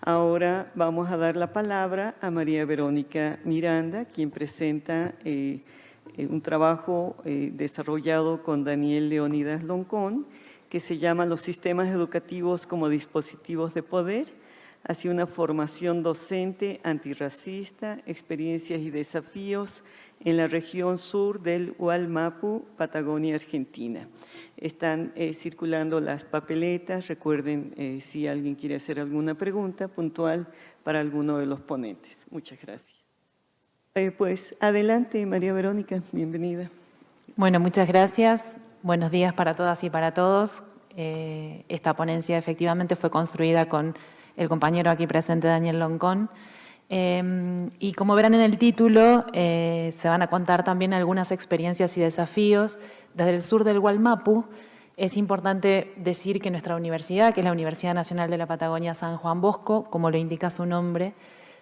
Ahora vamos a dar la palabra a María Verónica Miranda, quien presenta un trabajo desarrollado con Daniel Leonidas Loncón, que se llama Los sistemas educativos como dispositivos de poder, hacia una formación docente antirracista, experiencias y desafíos en la región sur del Hualmapu, Patagonia, Argentina. Están circulando las papeletas. Recuerden si alguien quiere hacer alguna pregunta puntual para alguno de los ponentes. Muchas gracias. Pues adelante, María Verónica, bienvenida. Bueno, muchas gracias. Buenos días para todas y para todos. Esta ponencia efectivamente fue construida con el compañero aquí presente, Daniel Loncón. Y como verán en el título, se van a contar también algunas experiencias y desafíos desde el sur del Hualmapu. Es importante decir que nuestra universidad, que es la Universidad Nacional de la Patagonia San Juan Bosco, como lo indica su nombre,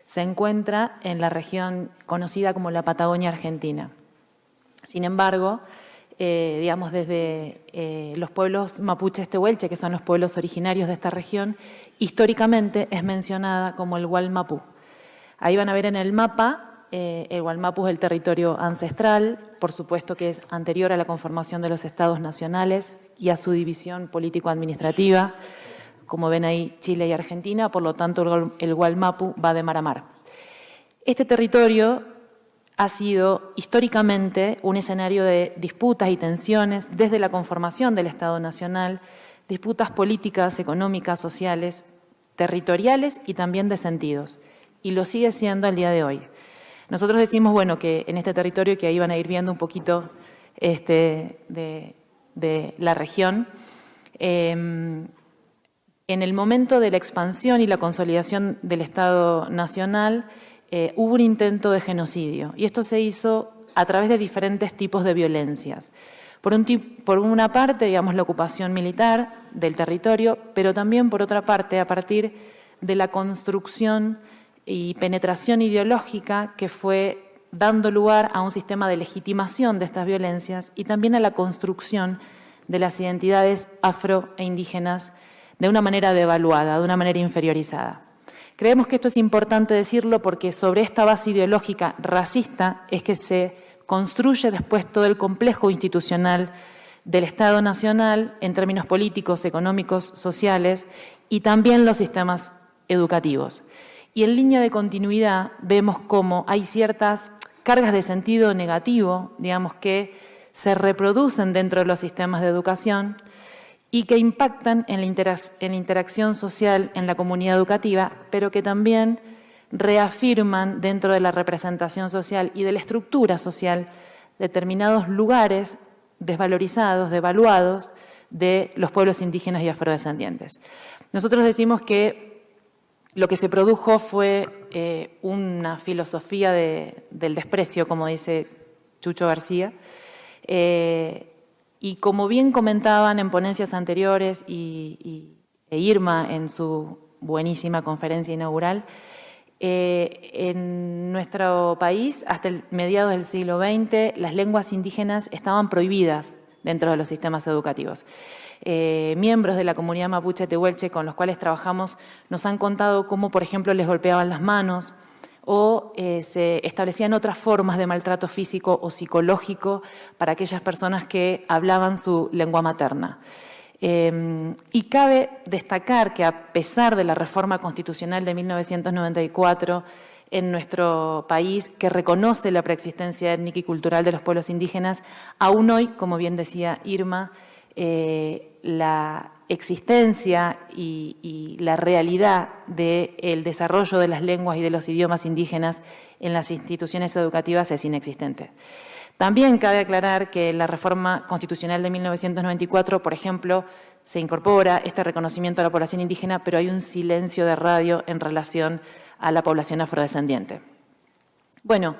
se encuentra en la región conocida como la Patagonia Argentina. Sin embargo, digamos, desde los pueblos mapuches tehuelche, que son los pueblos originarios de esta región, históricamente es mencionada como el Hualmapu. Ahí van a ver en el mapa, el Hualmapu es el territorio ancestral, por supuesto que es anterior a la conformación de los estados nacionales y a su división político-administrativa. Como ven ahí, Chile y Argentina, por lo tanto el Hualmapu va de mar a mar. Este territorio ha sido históricamente un escenario de disputas y tensiones desde la conformación del Estado Nacional, disputas políticas, económicas, sociales, territoriales y también de sentidos. Y lo sigue siendo al día de hoy. Nosotros decimos, bueno, que en este territorio, que ahí van a ir viendo un poquito de la región, en el momento de la expansión y la consolidación del Estado Nacional, hubo un intento de genocidio, y esto se hizo a través de diferentes tipos de violencias. Por una parte, digamos, la ocupación militar del territorio, pero también, por otra parte, a partir de la construcción y penetración ideológica que fue dando lugar a un sistema de legitimación de estas violencias y también a la construcción de las identidades afro e indígenas de una manera devaluada, de una manera inferiorizada. Creemos que esto es importante decirlo porque sobre esta base ideológica racista es que se construye después todo el complejo institucional del Estado Nacional en términos políticos, económicos, sociales y también los sistemas educativos. Y en línea de continuidad vemos cómo hay ciertas cargas de sentido negativo, digamos, que se reproducen dentro de los sistemas de educación y que impactan en la interacción social en la comunidad educativa, pero que también reafirman dentro de la representación social y de la estructura social determinados lugares desvalorizados, devaluados de los pueblos indígenas y afrodescendientes. Nosotros decimos que lo que se produjo fue una filosofía del desprecio, como dice Chucho García, y como bien comentaban en ponencias anteriores e Irma en su buenísima conferencia inaugural, en nuestro país, hasta mediados del siglo XX, las lenguas indígenas estaban prohibidas dentro de los sistemas educativos. Miembros de la comunidad mapuche tehuelche con los cuales trabajamos nos han contado cómo, por ejemplo, les golpeaban las manos o se establecían otras formas de maltrato físico o psicológico para aquellas personas que hablaban su lengua materna. Y cabe destacar que a pesar de la reforma constitucional de 1994 en nuestro país, que reconoce la preexistencia étnica y cultural de los pueblos indígenas, aún hoy, como bien decía Irma, la existencia y la realidad del desarrollo de las lenguas y de los idiomas indígenas en las instituciones educativas es inexistente. También cabe aclarar que en la reforma constitucional de 1994, por ejemplo, se incorpora este reconocimiento a la población indígena, pero hay un silencio de radio en relación a la población afrodescendiente. Bueno,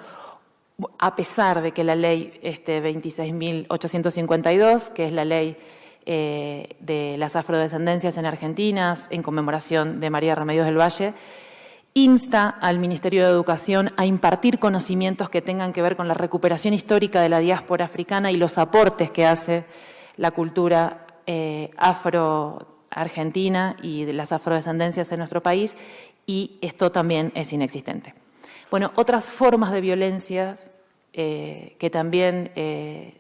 a pesar de que la ley 26.852, que es la ley de las afrodescendencias en Argentina, en conmemoración de María Remedios del Valle, insta al Ministerio de Educación a impartir conocimientos que tengan que ver con la recuperación histórica de la diáspora africana y los aportes que hace la cultura Argentina y de las afrodescendencias en nuestro país, y esto también es inexistente. Bueno, otras formas de violencias que también,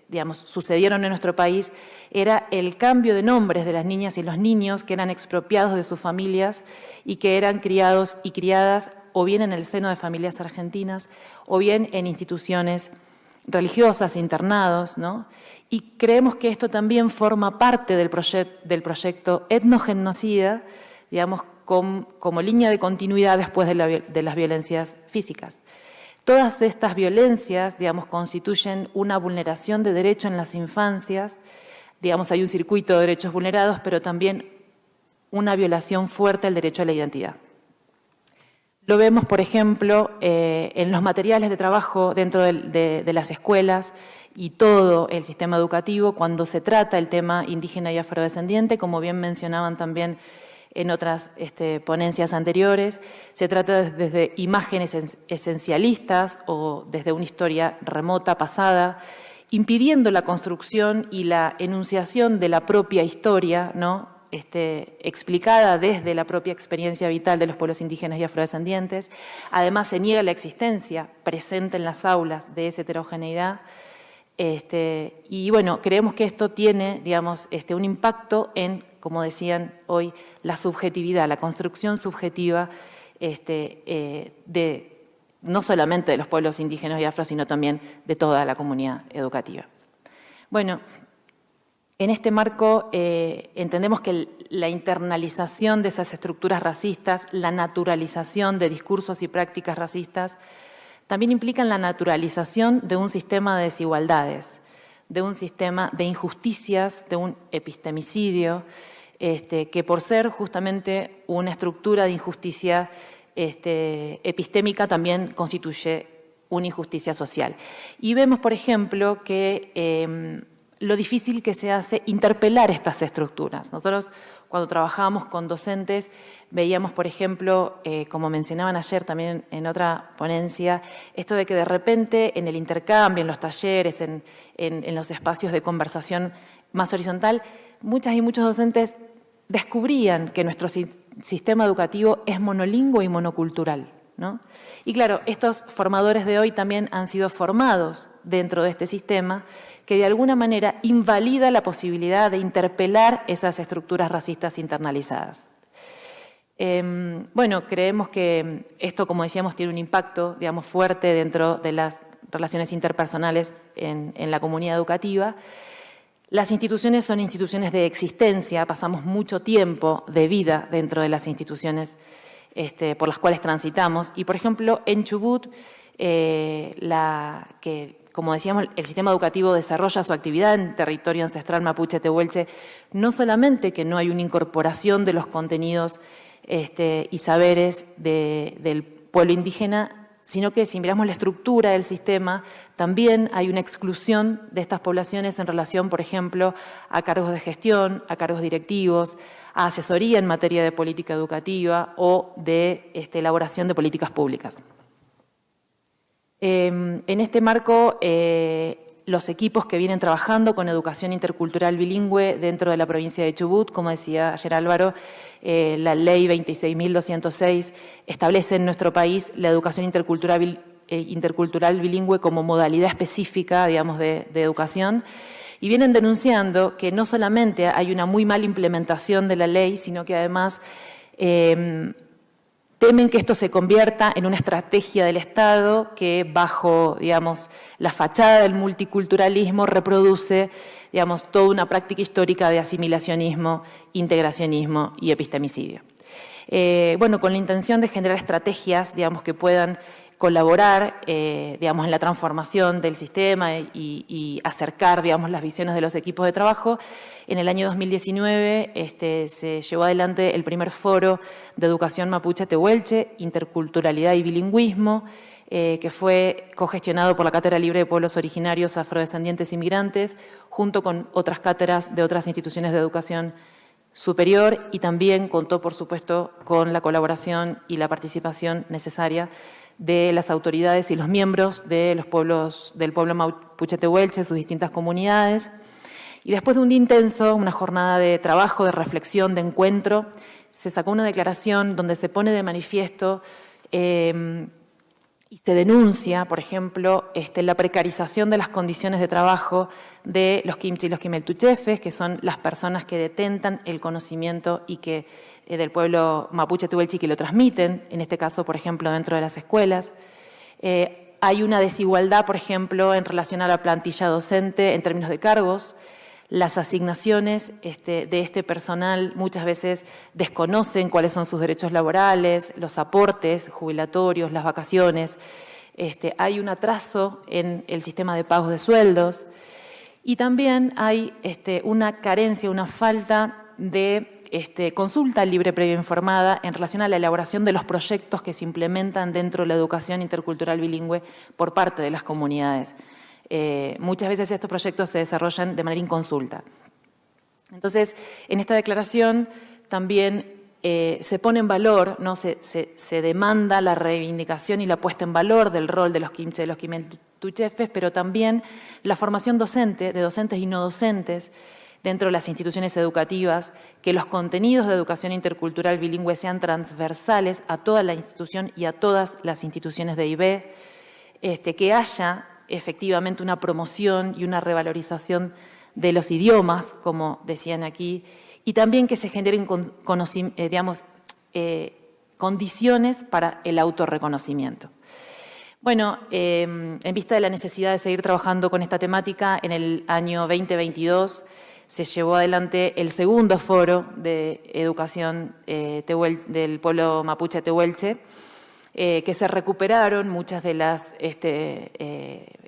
digamos, sucedieron en nuestro país era el cambio de nombres de las niñas y los niños que eran expropiados de sus familias y que eran criados y criadas o bien en el seno de familias argentinas o bien en instituciones religiosas, internados, ¿no? Y creemos que esto también forma parte del proyecto etnogenocida, digamos, como línea de continuidad después de las violencias físicas. Todas estas violencias, digamos, constituyen una vulneración de derecho en las infancias. Digamos, hay un circuito de derechos vulnerados, pero también una violación fuerte al derecho a la identidad. Lo vemos, por ejemplo, en los materiales de trabajo dentro de las escuelas y todo el sistema educativo cuando se trata el tema indígena y afrodescendiente, como bien mencionaban también en otras ponencias anteriores. Se trata desde imágenes esencialistas o desde una historia remota, pasada, impidiendo la construcción y la enunciación de la propia historia, ¿no? Explicada desde la propia experiencia vital de los pueblos indígenas y afrodescendientes. Además, se niega la existencia presente en las aulas de esa heterogeneidad. Y bueno, creemos que esto tiene, digamos, un impacto en, como decían hoy, la subjetividad, la construcción subjetiva no solamente de los pueblos indígenas y afro, sino también de toda la comunidad educativa. Bueno, en este marco entendemos que la internalización de esas estructuras racistas, la naturalización de discursos y prácticas racistas, también implican la naturalización de un sistema de desigualdades, de un sistema de injusticias, de un epistemicidio, que por ser justamente una estructura de injusticia epistémica también constituye una injusticia social. Y vemos, por ejemplo, que lo difícil que se hace interpelar estas estructuras. Nosotros, cuando trabajábamos con docentes, veíamos, por ejemplo, como mencionaban ayer también en otra ponencia, esto de que de repente en el intercambio, en los talleres, en los espacios de conversación más horizontal, muchas y muchos docentes descubrían que nuestro sistema educativo es monolingüe y monocultural, ¿no? Y claro, estos formadores de hoy también han sido formados dentro de este sistema que de alguna manera invalida la posibilidad de interpelar esas estructuras racistas internalizadas. Bueno, creemos que esto, como decíamos, tiene un impacto, digamos, fuerte dentro de las relaciones interpersonales en la comunidad educativa. Las instituciones son instituciones de existencia, pasamos mucho tiempo de vida dentro de las instituciones por las cuales transitamos. Y, por ejemplo, en Chubut, como decíamos, el sistema educativo desarrolla su actividad en territorio ancestral mapuche tehuelche, no solamente que no hay una incorporación de los contenidos y saberes del pueblo indígena, sino que si miramos la estructura del sistema, también hay una exclusión de estas poblaciones en relación, por ejemplo, a cargos de gestión, a cargos directivos, a asesoría en materia de política educativa o de elaboración de políticas públicas. En este marco, los equipos que vienen trabajando con educación intercultural bilingüe dentro de la provincia de Chubut, como decía ayer Álvaro, la ley 26.206 establece en nuestro país la educación intercultural bilingüe como modalidad específica, digamos, de educación, y vienen denunciando que no solamente hay una muy mala implementación de la ley, sino que además temen que esto se convierta en una estrategia del Estado que bajo, digamos, la fachada del multiculturalismo reproduce, digamos, toda una práctica histórica de asimilacionismo, integracionismo y epistemicidio. Bueno, con la intención de generar estrategias, digamos, que puedan colaborar, digamos, en la transformación del sistema y acercar, digamos, las visiones de los equipos de trabajo. En el año 2019 se llevó adelante el primer foro de educación mapuche tehuelche, interculturalidad y bilingüismo, que fue cogestionado por la Cátedra Libre de Pueblos Originarios, Afrodescendientes y Migrantes, junto con otras cátedras de otras instituciones de educación superior, y también contó, por supuesto, con la colaboración y la participación necesaria de las autoridades y los miembros de los pueblos, del pueblo mapuche tehuelche, sus distintas comunidades. Y después de un día intenso, una jornada de trabajo, de reflexión, de encuentro, se sacó una declaración donde se pone de manifiesto y se denuncia, por ejemplo, la precarización de las condiciones de trabajo de los quimchi y los quimeltuchefes, que son las personas que detentan el conocimiento y que del pueblo mapuche tehuelche que lo transmiten, en este caso, por ejemplo, dentro de las escuelas. Hay una desigualdad, por ejemplo, en relación a la plantilla docente en términos de cargos. Las asignaciones de este personal muchas veces desconocen cuáles son sus derechos laborales, los aportes jubilatorios, las vacaciones. Hay un atraso en el sistema de pagos de sueldos y también hay una carencia, una falta de consulta libre previa informada en relación a la elaboración de los proyectos que se implementan dentro de la educación intercultural bilingüe por parte de las comunidades. Muchas veces estos proyectos se desarrollan de manera inconsulta. Entonces, en esta declaración también se pone en valor, ¿no? se demanda la reivindicación y la puesta en valor del rol de los quimche y los quimeltuchefes, pero también la formación docente, de docentes y no docentes, dentro de las instituciones educativas, que los contenidos de educación intercultural bilingüe sean transversales a toda la institución y a todas las instituciones de IB, que haya efectivamente una promoción y una revalorización de los idiomas, como decían aquí, y también que se generen condiciones para el autorreconocimiento. Bueno, en vista de la necesidad de seguir trabajando con esta temática, en el año 2022 se llevó adelante el segundo foro de educación del pueblo mapuche tehuelche, que se recuperaron muchas de las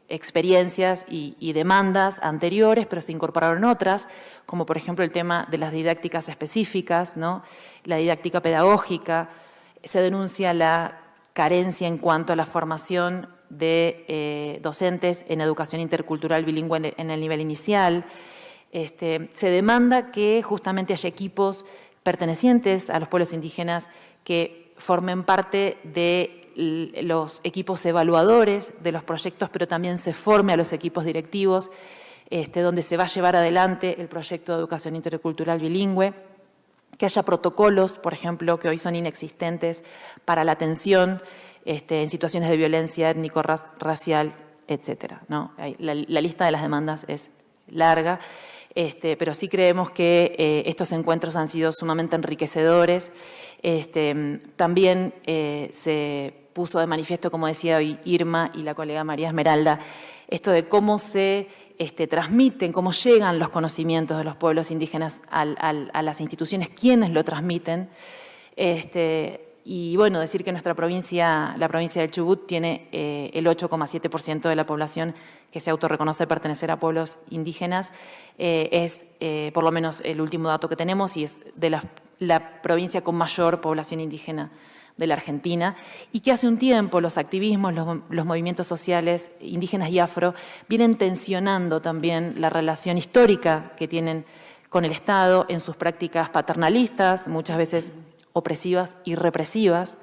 experiencias y demandas anteriores, pero se incorporaron otras, como por ejemplo el tema de las didácticas específicas, ¿no? La didáctica pedagógica. Se denuncia la carencia en cuanto a la formación de docentes en educación intercultural bilingüe en el nivel inicial. Se demanda que justamente haya equipos pertenecientes a los pueblos indígenas que formen parte de los equipos evaluadores de los proyectos, pero también se forme a los equipos directivos, donde se va a llevar adelante el proyecto de educación intercultural bilingüe, que haya protocolos, por ejemplo, que hoy son inexistentes para la atención en situaciones de violencia étnico-racial, etcétera, ¿no? La lista de las demandas es larga. Pero sí creemos que estos encuentros han sido sumamente enriquecedores. También se puso de manifiesto, como decía hoy Irma y la colega María Esmeralda, esto de cómo se transmiten, cómo llegan los conocimientos de los pueblos indígenas a las instituciones, quiénes lo transmiten. Y bueno, decir que nuestra provincia, la provincia del Chubut, tiene el 8,7% de la población que se autorreconoce pertenecer a pueblos indígenas, es por lo menos el último dato que tenemos y es de la provincia con mayor población indígena de la Argentina, y que hace un tiempo los activismos, los movimientos sociales indígenas y afro vienen tensionando también la relación histórica que tienen con el Estado en sus prácticas paternalistas, muchas veces opresivas y represivas,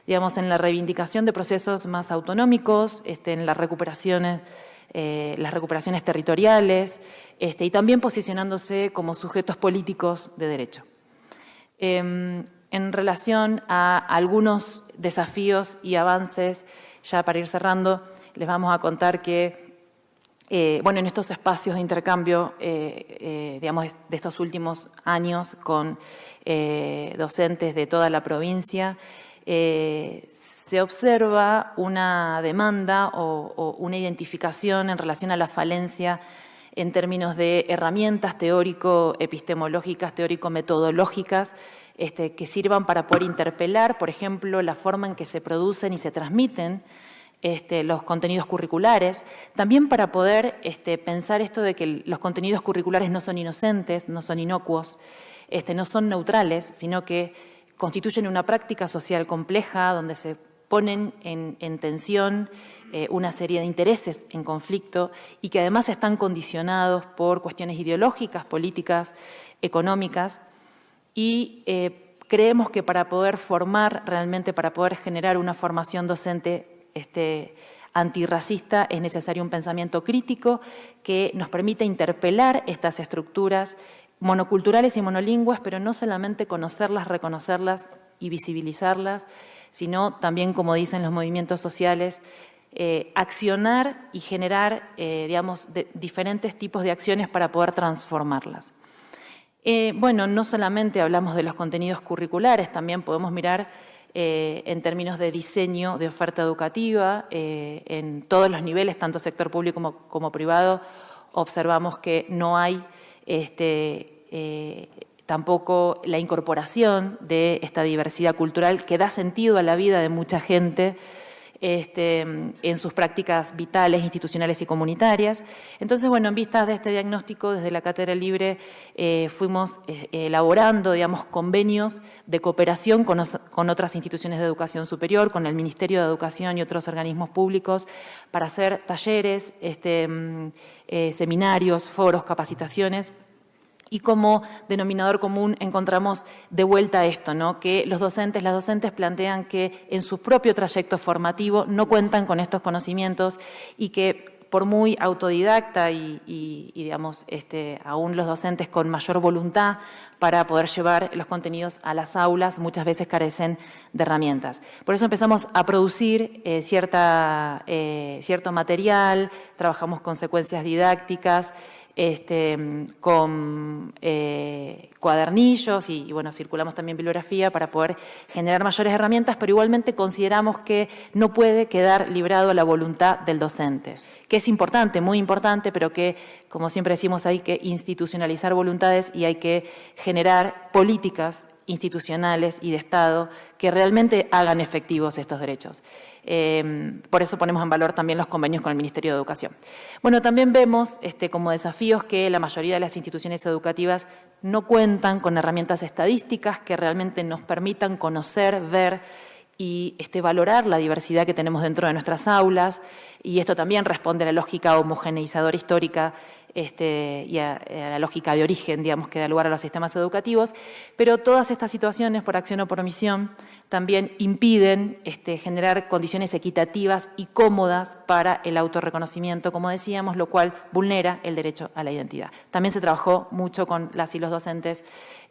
digamos, en la reivindicación de procesos más autonómicos, en las recuperaciones territoriales, y también posicionándose como sujetos políticos de derecho. En relación a algunos desafíos y avances, ya para ir cerrando, les vamos a contar que, bueno, en estos espacios de intercambio, digamos, de estos últimos años con docentes de toda la provincia, se observa una demanda o una identificación en relación a la falencia en términos de herramientas teórico-epistemológicas, teórico-metodológicas, que sirvan para poder interpelar, por ejemplo, la forma en que se producen y se transmiten los contenidos curriculares, también para poder pensar esto de que los contenidos curriculares no son inocentes, no son inocuos, no son neutrales, sino que constituyen una práctica social compleja donde se ponen en tensión una serie de intereses en conflicto y que además están condicionados por cuestiones ideológicas, políticas, económicas, y creemos que para poder formar realmente, para poder generar una formación docente antirracista es necesario un pensamiento crítico que nos permita interpelar estas estructuras monoculturales y monolingües, pero no solamente conocerlas, reconocerlas y visibilizarlas, sino también, como dicen los movimientos sociales, accionar y generar, diferentes tipos de acciones para poder transformarlas. Bueno, no solamente hablamos de los contenidos curriculares, también podemos mirar en términos de diseño de oferta educativa, en todos los niveles, tanto sector público como privado, observamos que no hay tampoco la incorporación de esta diversidad cultural que da sentido a la vida de mucha gente en sus prácticas vitales, institucionales y comunitarias. Entonces, bueno, en vistas de este diagnóstico, desde la Cátedra Libre fuimos elaborando, digamos, convenios de cooperación con otras instituciones de educación superior, con el Ministerio de Educación y otros organismos públicos, para hacer talleres, seminarios, foros, capacitaciones. Y como denominador común encontramos de vuelta esto, ¿no? Que las docentes plantean que en su propio trayecto formativo no cuentan con estos conocimientos y que por muy autodidacta y digamos, aún los docentes con mayor voluntad para poder llevar los contenidos a las aulas, muchas veces carecen de herramientas. Por eso empezamos a producir cierto material, trabajamos con secuencias didácticas, con cuadernillos y, bueno, circulamos también bibliografía para poder generar mayores herramientas, pero igualmente consideramos que no puede quedar librado a la voluntad del docente, que es importante, muy importante, pero que, como siempre decimos, hay que institucionalizar voluntades y hay que generar políticas institucionales y de Estado que realmente hagan efectivos estos derechos. Por eso ponemos en valor también los convenios con el Ministerio de Educación. Bueno, también vemos como desafíos que la mayoría de las instituciones educativas no cuentan con herramientas estadísticas que realmente nos permitan conocer, ver y valorar la diversidad que tenemos dentro de nuestras aulas, y esto también responde a la lógica homogeneizadora histórica y a la lógica de origen, digamos, que da lugar a los sistemas educativos, pero todas estas situaciones, por acción o por omisión, también impiden generar condiciones equitativas y cómodas para el autorreconocimiento, como decíamos, lo cual vulnera el derecho a la identidad. También se trabajó mucho con las y los docentes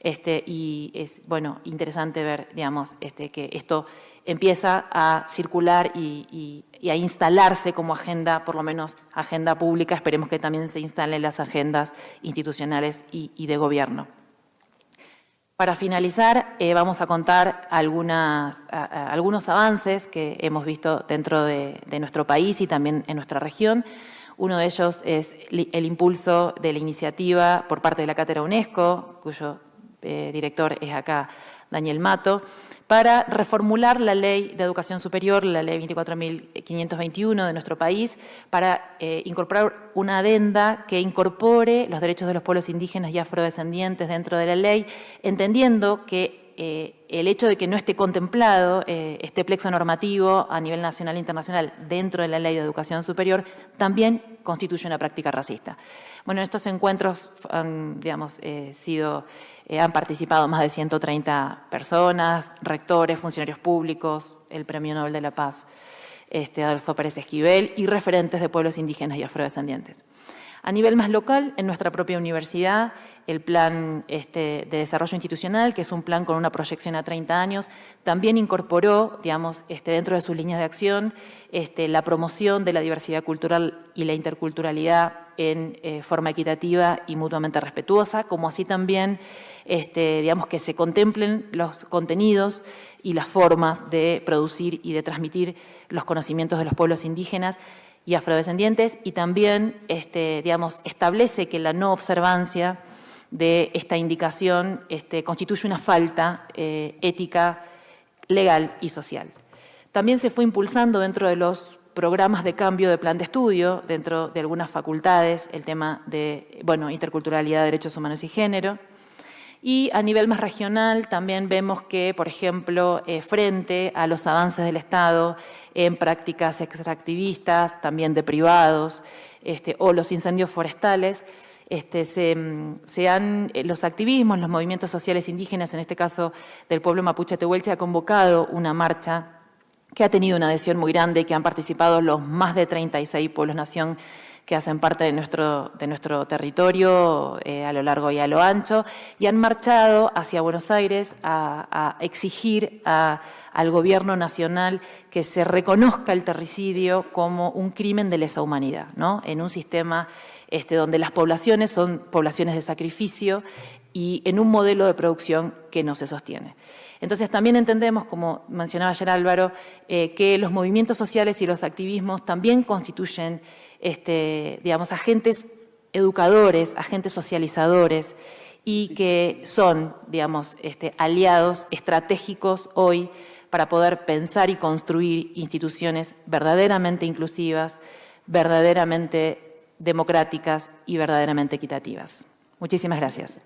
y es, bueno, interesante ver, digamos, que esto empieza a circular y a instalarse como agenda, por lo menos agenda pública. Esperemos que también se instalen en las agendas institucionales y de gobierno. Para finalizar, vamos a contar algunos avances que hemos visto dentro de nuestro país y también en nuestra región. Uno de ellos es el impulso de la iniciativa por parte de la Cátedra UNESCO, cuyo director es acá Daniel Mato, para reformular la Ley de Educación Superior, la Ley 24.521 de nuestro país, para incorporar una adenda que incorpore los derechos de los pueblos indígenas y afrodescendientes dentro de la ley, entendiendo que el hecho de que no esté contemplado este plexo normativo a nivel nacional e internacional dentro de la Ley de Educación Superior también constituye una práctica racista. Bueno, en estos encuentros han participado más de 130 personas, rectores, funcionarios públicos, el Premio Nobel de la Paz, Adolfo Pérez Esquivel, y referentes de pueblos indígenas y afrodescendientes. A nivel más local, en nuestra propia universidad, el Plan de Desarrollo Institucional, que es un plan con una proyección a 30 años, también incorporó, digamos, dentro de sus líneas de acción, la promoción de la diversidad cultural y la interculturalidad en forma equitativa y mutuamente respetuosa, como así también, digamos, que se contemplen los contenidos y las formas de producir y de transmitir los conocimientos de los pueblos indígenas y afrodescendientes, y también digamos, establece que la no observancia de esta indicación constituye una falta ética, legal y social. También se fue impulsando dentro de los programas de cambio de plan de estudio, dentro de algunas facultades, el tema de interculturalidad, derechos humanos y género. Y a nivel más regional también vemos que, por ejemplo, frente a los avances del Estado en prácticas extractivistas, también de privados, o los incendios forestales, los activismos, los movimientos sociales indígenas, en este caso del pueblo mapuche tehuelche, ha convocado una marcha que ha tenido una adhesión muy grande, que han participado los más de 36 pueblos-nación que hacen parte de nuestro territorio a lo largo y a lo ancho, y han marchado hacia Buenos Aires a exigir al gobierno nacional que se reconozca el terricidio como un crimen de lesa humanidad, ¿no? En un sistema donde las poblaciones son poblaciones de sacrificio y en un modelo de producción que no se sostiene. Entonces también entendemos, como mencionaba ayer Álvaro, que los movimientos sociales y los activismos también constituyen digamos, agentes educadores, agentes socializadores y que son, digamos, aliados estratégicos hoy para poder pensar y construir instituciones verdaderamente inclusivas, verdaderamente democráticas y verdaderamente equitativas. Muchísimas gracias.